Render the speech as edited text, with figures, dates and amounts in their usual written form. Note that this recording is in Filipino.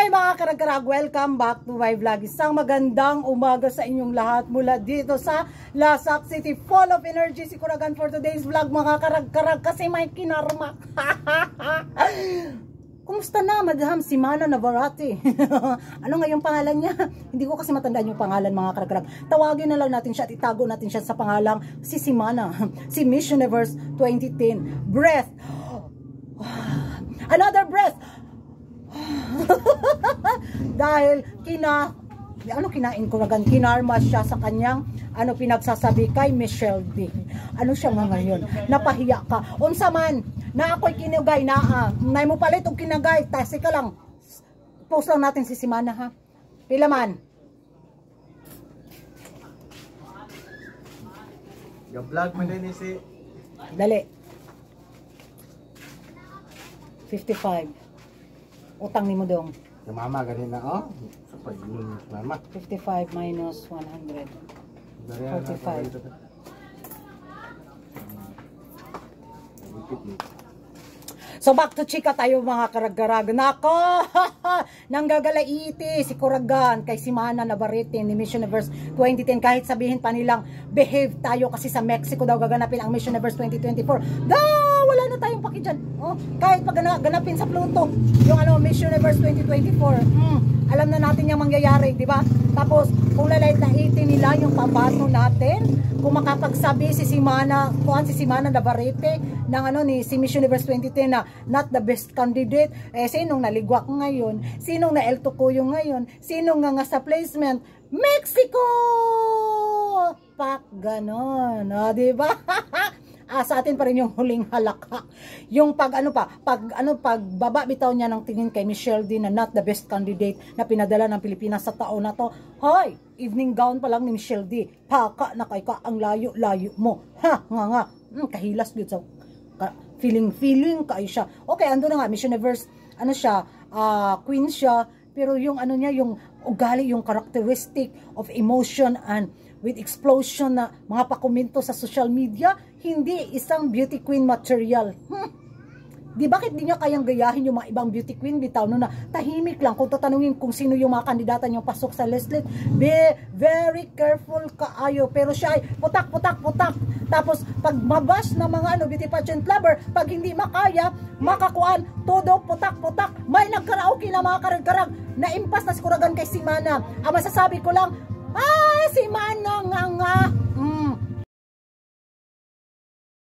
Hi mga karag-karag, welcome back to my vlog. Isang magandang umaga sa inyong lahat mula dito sa Lasak City. Full of energy si Kuragan for today's vlog mga karag-karag kasi may kinarma. Kumusta na Madam Simana Navarrete? Ano nga yung pangalan niya? Hindi ko kasi matandaan yung pangalan mga karag-karag. Tawagin na lang natin siya at itago natin siya sa pangalang si Simana. Si Miss Universe 2010. Breath. Another breath. Dahil kinain ko na kinarma siya sa kanyang pinagsasabi kay Michelle D. Ano siya nga ngayon? Napahiya ka. Unsa man na ako'y kinugay na nay mo palit og kinagay. Tasi ka lang. Post lang natin si Simana ha. Pila man? Yung vlog mo din si Dali. 55. Utang ni mo dong. yung mama ganina sa pag-inom mama 55 minus 100. 45. So back to chika tayo mga karag-karag. Nako! Nanggagalaiti si Kuragan kay Simana Navarrete ni Miss Universe 2010. Kahit sabihin pa nilang behave tayo kasi sa Mexico daw gaganapin ang Miss Universe 2024. Wala na tayong paki dyan. Kahit pag ganapin sa Pluto yung Miss Universe 2024. Alam na natin yung mangyayari, di ba? Tapos kung lalait-laitin nila yung pabato natin, kung makapagsabi si Simana Navarrete ng ni si Miss Universe 2010 na not the best candidate, sinong naligwak ngayon? Sinong na El Tocuyo ngayon? Sinong nga sa placement? Mexico! Pak ganon, di ba? Sa atin pa rin yung huling halakha. Yung pagbaba bitaw niya ng tingin kay Michelle D na not the best candidate na pinadala ng Pilipinas sa taon na to. Hoy, evening gown pa lang ni Michelle D. Paka na kay ka ang layo-layo mo. Ha, nga. Kahilas yun sa feeling kayo siya. Okay, ando na nga, Miss Universe, queen siya, pero yung yung ugali, yung characteristic of emotion and with explosion na mga pakomento sa social media, hindi isang beauty queen material. Di bakit di niya kayang gayahin yung mga ibang beauty queen bitaw no na tahimik lang kung tatanungin kung sino yung mga kandidata niyong pasok sa list. Be very careful kaayo, pero siya ay putak. Tapos pag mabash ng mga beauty pageant lover, pag hindi makaya makakuan todo putak. May nagkaraoke na mga karag-karag na impas na si Kuragan kay Simana. Ang masasabi ko lang, Simana nga.